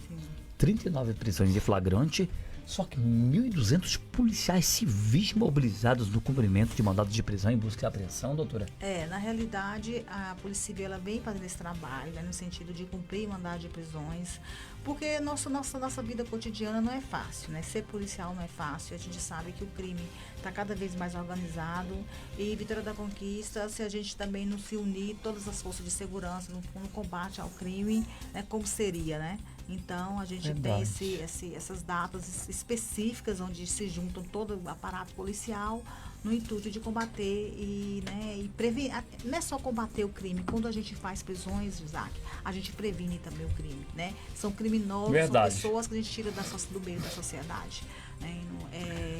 39 prisões em flagrante Só que 1.200 policiais civis mobilizados no cumprimento de mandados de prisão em busca e apreensão, doutora? Na realidade, a Polícia Civil ela vem fazendo esse trabalho, né, no sentido de cumprir mandado de prisões, porque nossa vida cotidiana não é fácil, né? Ser policial não é fácil, a gente sabe que o crime está cada vez mais organizado e Vitória da Conquista, se a gente também não se unir, todas as forças de segurança no combate ao crime, né, como seria, né? Então, a gente tem essas datas específicas onde se juntam todo o aparato policial no intuito de combater e prevenir. Não é só combater o crime. Quando a gente faz prisões, Isaac, a gente previne também o crime, né? São criminosos, são pessoas que a gente tira do meio da sociedade. Né?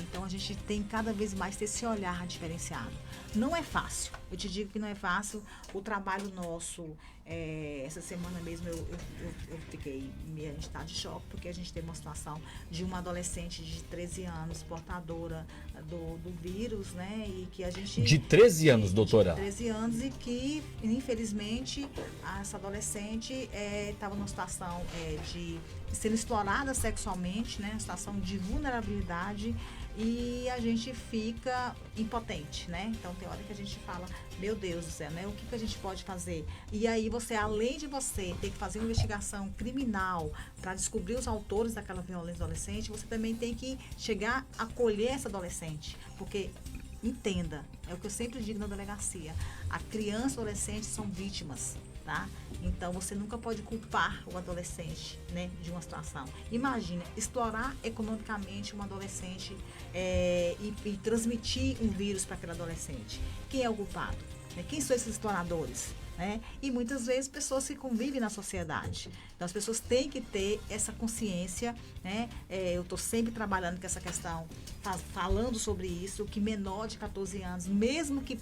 Então, a gente tem cada vez mais esse olhar diferenciado. Não é fácil. Eu te digo que não é fácil. O trabalho nosso, essa semana mesmo, eu fiquei em estado de choque, porque a gente teve uma situação de uma adolescente de 13 anos, portadora do vírus, né? E que a gente... De 13 anos, doutora? De 13 anos, e que, infelizmente, essa adolescente estava numa situação de sendo explorada sexualmente, né? Uma situação de vulnerabilidade, e a gente fica impotente, né? Então tem hora que a gente fala, meu Deus do céu, né? O que a gente pode fazer? E aí você, além de você ter que fazer uma investigação criminal para descobrir os autores daquela violência adolescente, você também tem que chegar a acolher essa adolescente, porque entenda, é o que eu sempre digo na delegacia, a criança e o adolescente são vítimas. Tá? Então, você nunca pode culpar o adolescente, né, de uma situação. Imagina, explorar economicamente uma adolescente e transmitir um vírus para aquele adolescente. Quem é o culpado? Né? Quem são esses exploradores? Né? E muitas vezes pessoas que convivem na sociedade. Então, as pessoas têm que ter essa consciência, né? Eu estou sempre trabalhando com essa questão, falando sobre isso, que menor de 14 anos, mesmo que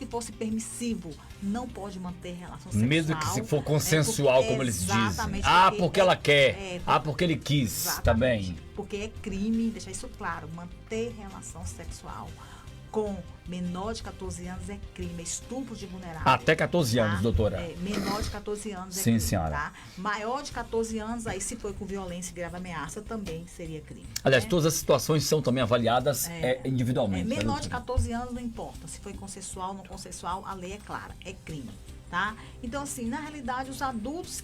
fosse permissivo, não pode manter relação sexual. Mesmo que se for consensual, como eles dizem. Porque ela quer. Porque ele quis também. Porque é crime, deixar isso claro, manter relação sexual com menor de 14 anos é crime, é estupro de vulnerável. Até 14 anos, doutora. Menor de 14 anos é crime, senhora. Tá? Maior de 14 anos, aí se foi com violência e grave ameaça, também seria crime. Aliás, todas as situações são também avaliadas individualmente. Menor de 14 anos não importa, se foi consensual ou não consensual, a lei é clara, é crime. Tá? Então, assim, na realidade, os adultos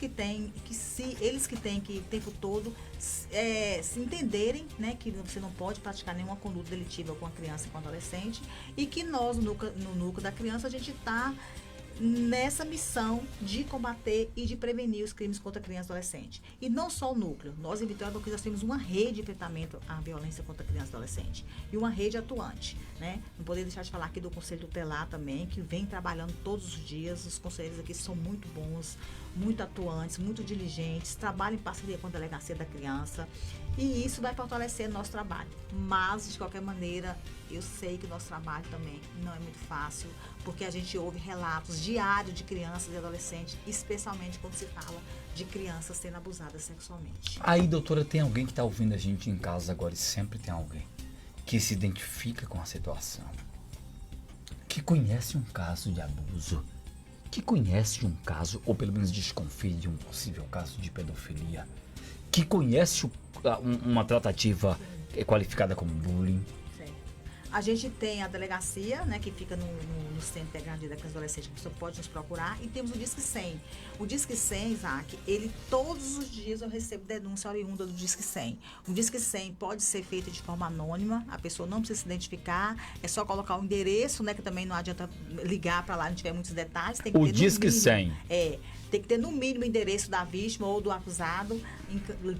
eles que têm que o tempo todo se entenderem, né, que você não pode praticar nenhuma conduta delitiva com a criança e com o adolescente, e que nós, no núcleo da criança, a gente está nessa missão de combater e de prevenir os crimes contra criança e adolescente. E não só o núcleo. Nós, em Vitória da Conquista, nós temos uma rede de enfrentamento à violência contra criança e adolescente. E uma rede atuante, né? Não poderia deixar de falar aqui do Conselho Tutelar também, que vem trabalhando todos os dias. Os conselheiros aqui são muito bons, muito atuantes, muito diligentes, trabalham em parceria com a Delegacia da Criança. E isso vai fortalecer nosso trabalho. Mas, de qualquer maneira, eu sei que o nosso trabalho também não é muito fácil, porque a gente ouve relatos diários de crianças e adolescentes, especialmente quando se fala de crianças sendo abusadas sexualmente. Aí, doutora, tem alguém que está ouvindo a gente em casa agora, e sempre tem alguém que se identifica com a situação, que conhece um caso de abuso, que conhece um caso, ou pelo menos desconfia de um possível caso de pedofilia, que conhece uma tratativa qualificada como bullying. A gente tem a delegacia, né, que fica no Centro Integrado da Criança e Adolescente, que a pessoa pode nos procurar, e temos o Disque 100. O Disque 100, Isaac, ele todos os dias eu recebo denúncia oriunda do Disque 100. O Disque 100 pode ser feito de forma anônima, a pessoa não precisa se identificar, é só colocar o endereço, né, que também não adianta ligar para lá, não tiver muitos detalhes. Tem que o ter Disque 100. Tem que ter no mínimo o endereço da vítima ou do acusado.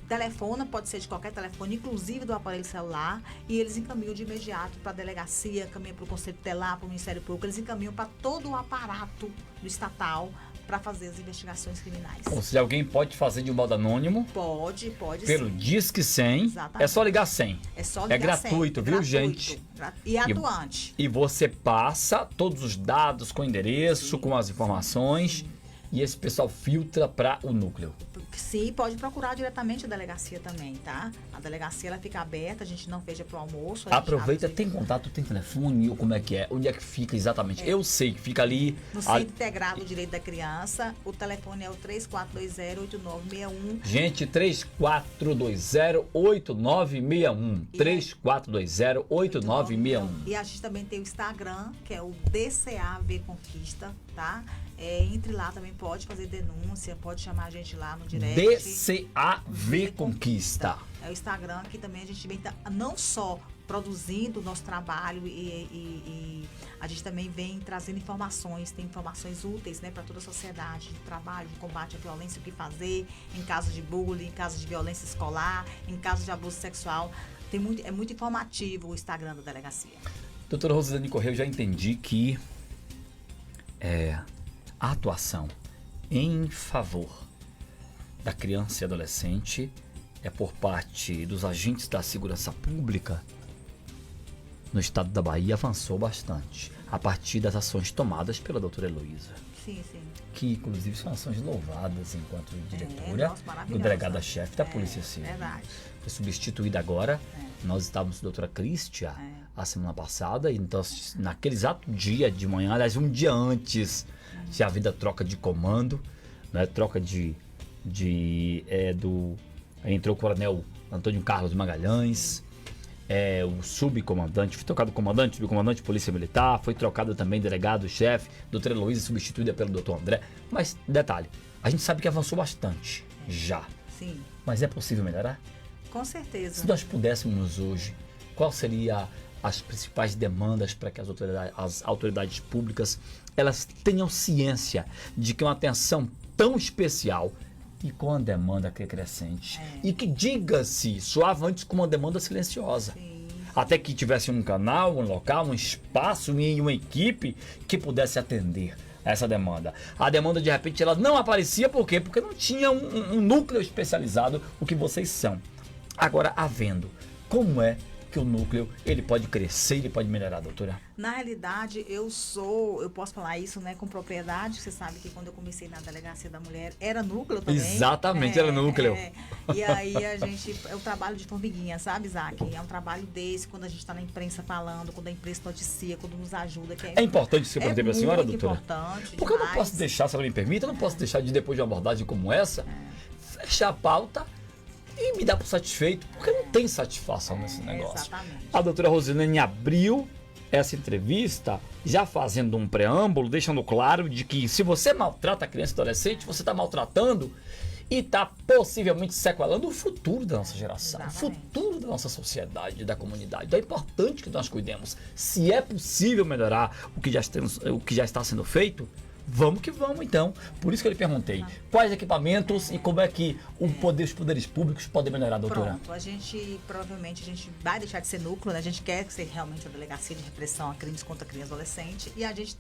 Telefona, pode ser de qualquer telefone, inclusive do aparelho celular, e eles encaminham de imediato para a delegacia, encaminham para o Conselho Tutelar, para o Ministério Público, eles encaminham para todo o aparato do estatal para fazer as investigações criminais. Ou seja, alguém pode fazer de um modo anônimo? Pode pelo sim. Disque 100. Exatamente. É só ligar 100. É só ligar gratuito, 100. Viu, gente? E atuante. E você passa todos os dados com endereço, com as informações. Sim. e esse pessoal filtra para o núcleo. Sim, pode procurar diretamente a delegacia também, tá? A delegacia ela fica aberta, a gente não fecha pro almoço. Aproveita, tem contato, tem telefone, ou como é que é? Onde é que fica exatamente? Eu sei que fica ali... No Centro Integrado do Direito da Criança, o telefone é o 3420-8961. Gente, 3420-8961. 3420-8961. E a gente também tem o Instagram, que é o DCAV Conquista, tá? Entre lá também, pode fazer denúncia, pode chamar a gente lá no direct. DCAV Conquista. É o Instagram que também a gente vem não só produzindo o nosso trabalho e a gente também vem trazendo informações, tem informações úteis, né, para toda a sociedade, de trabalho, de combate à violência, o que fazer em caso de bullying, em caso de violência escolar, em caso de abuso sexual. É muito informativo o Instagram da delegacia. Doutora Rosilene Correia, eu já entendi que a atuação em favor da criança e adolescente é por parte dos agentes da segurança pública no estado da Bahia avançou bastante, a partir das ações tomadas pela doutora Heloísa. Sim, sim. Que inclusive são ações louvadas enquanto diretora do delegada-chefe da Polícia Civil. Verdade. Foi substituída agora. Nós estávamos com a doutora Cristia a semana passada, e então naquele exato dia de manhã, aliás, um dia antes, já havia a troca de comando, né? Troca entrou o coronel Antônio Carlos Magalhães, o subcomandante, foi trocado o comandante, subcomandante de Polícia Militar, foi trocado também delegado-chefe, doutora Heloísa substituída pelo doutor André. Mas, detalhe, a gente sabe que avançou bastante já. Sim. Mas é possível melhorar? Com certeza. Se nós pudéssemos hoje, qual seria as principais demandas para que as autoridades públicas elas tenham ciência de que uma atenção tão especial e com a demanda que é crescente, e que diga-se, soava antes com uma demanda silenciosa. Sim. Até que tivesse um canal, um local, um espaço e uma equipe que pudesse atender essa demanda. A demanda, de repente, ela não aparecia, por quê? Porque não tinha um núcleo especializado, o que vocês são. Agora, havendo, como é que o núcleo ele pode crescer, ele pode melhorar, doutora? Na realidade, eu posso falar isso, né, com propriedade. Você sabe que quando eu comecei na Delegacia da Mulher, era núcleo também. Exatamente, era núcleo. E aí é o trabalho de formiguinha, sabe, Isaac? É um trabalho desse, quando a gente está na imprensa falando, quando a imprensa noticia, quando nos ajuda. É importante isso que eu perguntei para a senhora, doutora? É importante. Porque demais. Eu não posso deixar, se ela me permite, eu não posso deixar de, depois de uma abordagem como essa, fechar a pauta e me dar por satisfeito, porque não tem satisfação nesse negócio. Exatamente. A doutora Rosilene abriu essa entrevista já fazendo um preâmbulo, deixando claro de que se você maltrata a criança e adolescente, você está maltratando e está possivelmente sequelando o futuro da nossa geração, Exatamente. O futuro da nossa sociedade, da comunidade. Então é importante que nós cuidemos. Se é possível melhorar o que já está sendo feito, vamos que vamos, então. Por isso que eu lhe perguntei, quais equipamentos e como é que os poderes públicos podem melhorar, doutora? Pronto, provavelmente a gente vai deixar de ser núcleo, né? A gente quer ser realmente a delegacia de repressão a crimes contra criança e adolescente, e a gente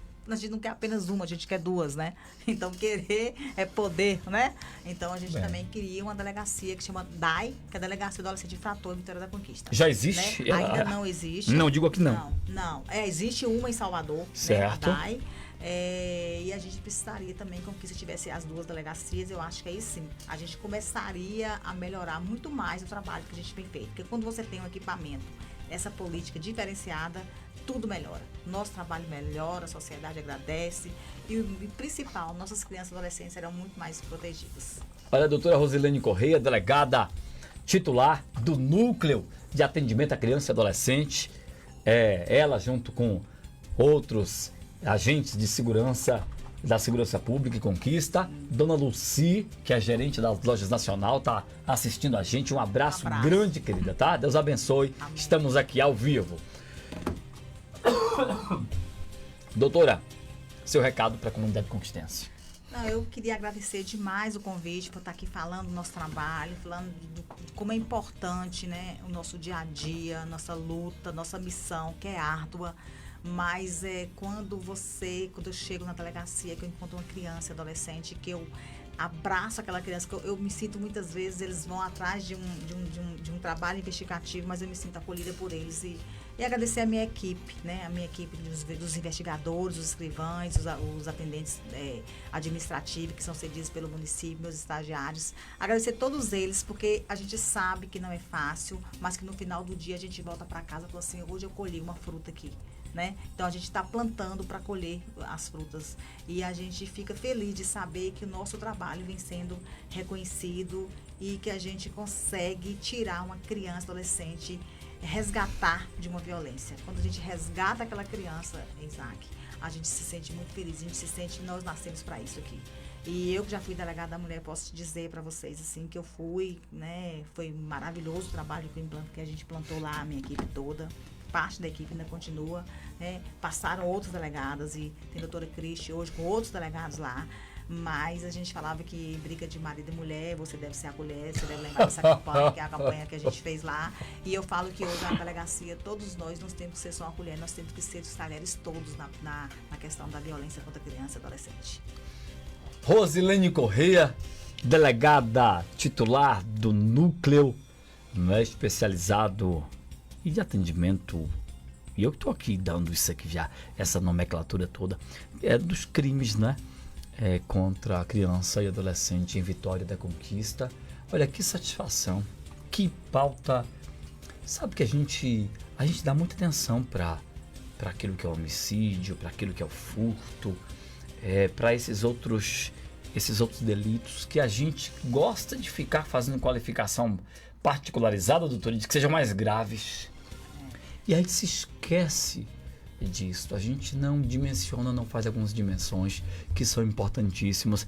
não quer apenas uma, a gente quer duas, né? Então, querer é poder, né? Então, a gente também queria uma delegacia que chama DAI, que é a Delegacia Adolescente Infrator Vitória da Conquista. Já existe? Né? Ainda não existe. Não, digo aqui não. Não. Existe uma em Salvador, certo. Né? A DAI. E a gente precisaria também, como que se tivesse as duas delegacias, eu acho que aí sim, a gente começaria a melhorar muito mais o trabalho que a gente tem feito. Porque quando você tem um equipamento, essa política diferenciada, tudo melhora. Nosso trabalho melhora, a sociedade agradece e o principal, nossas crianças e adolescentes serão muito mais protegidas. Olha, a doutora Rosilene Correia, delegada titular do Núcleo de Atendimento à Criança e Adolescente, ela junto com outros agentes de segurança da Segurança Pública e Conquista, Dona Luci, que é gerente das Lojas Nacional, tá assistindo a gente. Um abraço grande, querida, tá? Deus abençoe. Amém. Estamos aqui ao vivo. Doutora, seu recado para a comunidade conquistense. Eu queria agradecer demais o convite por estar aqui falando do nosso trabalho, falando de como é importante, né, o nosso dia a dia, nossa luta, nossa missão, que é árdua. Mas quando eu chego na delegacia, que eu encontro uma criança e adolescente, que eu abraço aquela criança, que eu me sinto muitas vezes, eles vão atrás de um trabalho investigativo, mas eu me sinto acolhida por eles. E agradecer a minha equipe, né? A minha equipe dos investigadores, os escrivães, os atendentes administrativos que são cedidos pelo município, meus estagiários. Agradecer a todos eles, porque a gente sabe que não é fácil, mas que no final do dia a gente volta para casa e fala assim, hoje eu colhi uma fruta aqui. Né? Então a gente está plantando para colher as frutas e a gente fica feliz de saber que o nosso trabalho vem sendo reconhecido e que a gente consegue tirar uma criança, adolescente, resgatar de uma violência. Quando a gente resgata aquela criança, Isaac, a gente se sente muito feliz, a gente se sente, nós nascemos para isso aqui. E eu que já fui delegada da mulher, posso dizer para vocês assim que eu fui, né? Foi maravilhoso o trabalho que a gente plantou lá, a minha equipe toda. Parte da equipe ainda continua, né? Passaram outros delegados e tem a doutora Cristi hoje com outros delegados lá, mas a gente falava que briga de marido e mulher, você deve ser a colher, você deve lembrar dessa campanha, que é a campanha que a gente fez lá, e eu falo que hoje na delegacia, todos nós temos que ser só uma colher, nós temos que ser os talheres todos na questão da violência contra criança e adolescente. Rosilene Correia, delegada titular do núcleo, né, especializado e de atendimento, e eu estou aqui dando isso aqui já, essa nomenclatura toda, dos crimes, né? Contra a criança e adolescente em Vitória da Conquista. Olha que satisfação, que pauta. Sabe que a gente dá muita atenção para aquilo que é o homicídio, para aquilo que é o furto, para esses outros delitos que a gente gosta de ficar fazendo qualificação particularizada, doutora, de que sejam mais graves. E a gente se esquece disso. A gente não dimensiona, não faz algumas dimensões que são importantíssimas.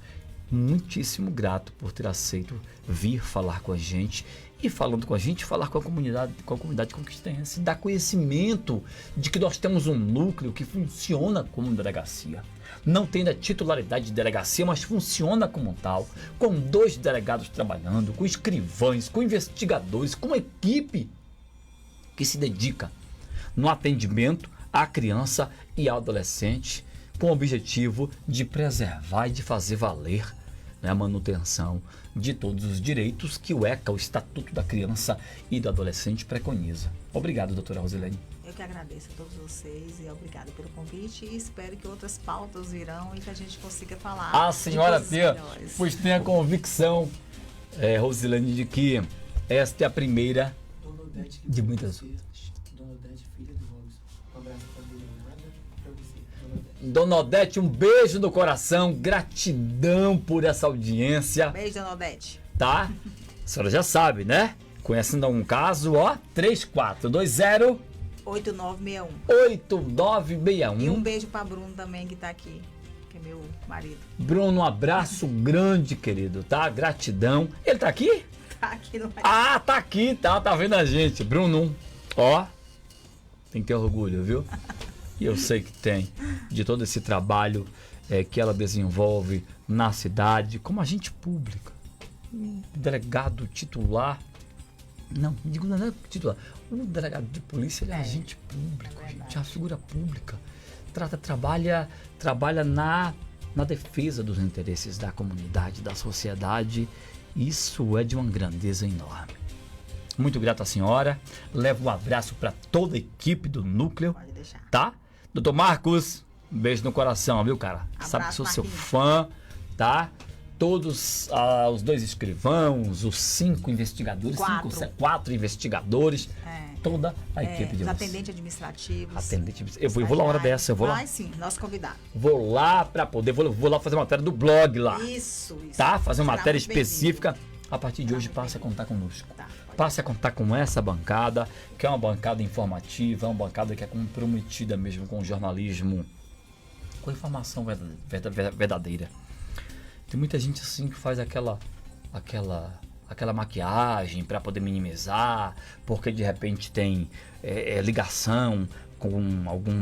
Muitíssimo grato por ter aceito vir falar com a gente e, falando com a gente, falar com a comunidade conquistense, dar conhecimento de que nós temos um núcleo que funciona como delegacia. Não tem a titularidade de delegacia, mas funciona como tal, com 2 delegados trabalhando, com escrivães, com investigadores, com uma equipe que se dedica no atendimento à criança e ao adolescente, com o objetivo de preservar e de fazer valer, né, a manutenção de todos os direitos que o ECA, o Estatuto da Criança e do Adolescente, preconiza. Obrigado, doutora Rosilene. Eu que agradeço a todos vocês e obrigado pelo convite e espero que outras pautas virão e que a gente consiga falar. A senhora pois tem a convicção, Rosilene, de que esta é a primeira de muitas outras. Dona Odete, um beijo no coração, gratidão por essa audiência. Beijo, Dona Odete. Tá? A senhora já sabe, né? Conhecendo um caso, ó, 3420 8961. 8961. E um beijo pra Bruno também, que tá aqui, que é meu marido. Bruno, um abraço grande, querido, tá? Gratidão. Ele tá aqui? Tá aqui no Ah, tá aqui, tá vendo a gente. Bruno, ó, tem que ter orgulho, viu? E eu sei que tem, de todo esse trabalho que ela desenvolve na cidade, como agente pública, delegado titular. Não digo não é titular. O delegado de polícia, ele é agente público, gente, é uma figura pública. Trabalha na defesa dos interesses da comunidade, da sociedade. Isso é de uma grandeza enorme. Muito grato à senhora. Levo um abraço para toda a equipe do núcleo. Pode deixar. Tá? Doutor Marcos, um beijo no coração, viu, cara? Abraço, sabe que sou seu Marquinhos. fã, tá? Todos os 2 escrivãos, os 5 investigadores, 4 investigadores, toda a equipe de os vocês. atendentes administrativos. Eu vou lá uma hora dessa, eu vou lá. Vai sim, nosso convidado. Vou lá para poder, vou lá fazer uma matéria do blog lá. Isso. Tá? Fazer uma Será matéria muito bem-vindo. específica. A partir de hoje, passe a contar conosco. Tá, pode Passe a contar com essa bancada, que é uma bancada informativa, é uma bancada que é comprometida mesmo com o jornalismo, com a informação verdadeira. Tem muita gente assim que faz aquela maquiagem para poder minimizar, porque de repente tem ligação com algum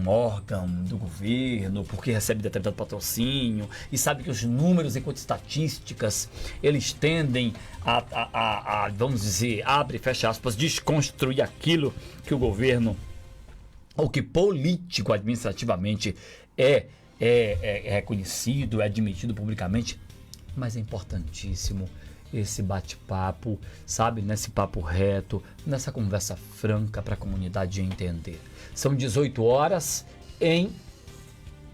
órgão do governo, porque recebe determinado patrocínio, e sabe que os números enquanto estatísticas, eles tendem a vamos dizer, abre e fecha aspas, desconstruir aquilo que o governo, ou que político administrativamente é é reconhecido, é admitido publicamente, mas é importantíssimo esse bate-papo, sabe? Nesse papo reto, nessa conversa franca para a comunidade entender. São 18 horas em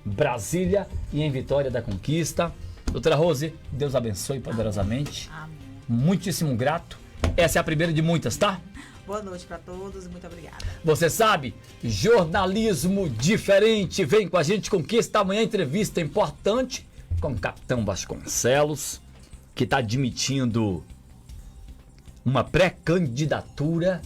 Brasília e em Vitória da Conquista. Doutora Rose, Deus abençoe poderosamente. Amém. Muitíssimo grato. Essa é a primeira de muitas, tá? Boa noite para todos e muito obrigada. Você sabe, jornalismo diferente. Vem com a gente, Conquista. Amanhã entrevista importante com o Capitão Vasconcelos, que está admitindo uma pré-candidatura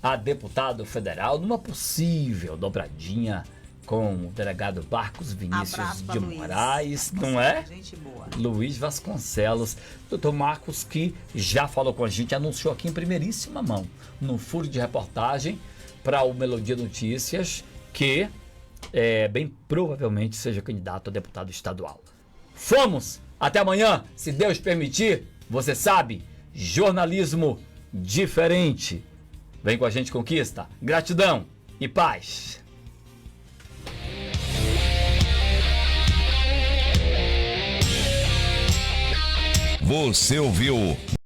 a deputado federal numa possível dobradinha com o delegado Marcos Vinícius Abraço pra de Luiz Moraes, não Vasconcelos, é? Gente boa. Luiz Vasconcelos, doutor Marcos, que já falou com a gente, anunciou aqui em primeiríssima mão, no furo de reportagem para o Melodia Notícias, que bem provavelmente seja candidato a deputado estadual. Fomos! Até amanhã, se Deus permitir. Você sabe, jornalismo diferente. Vem com a gente, Conquista. Gratidão e paz. Você ouviu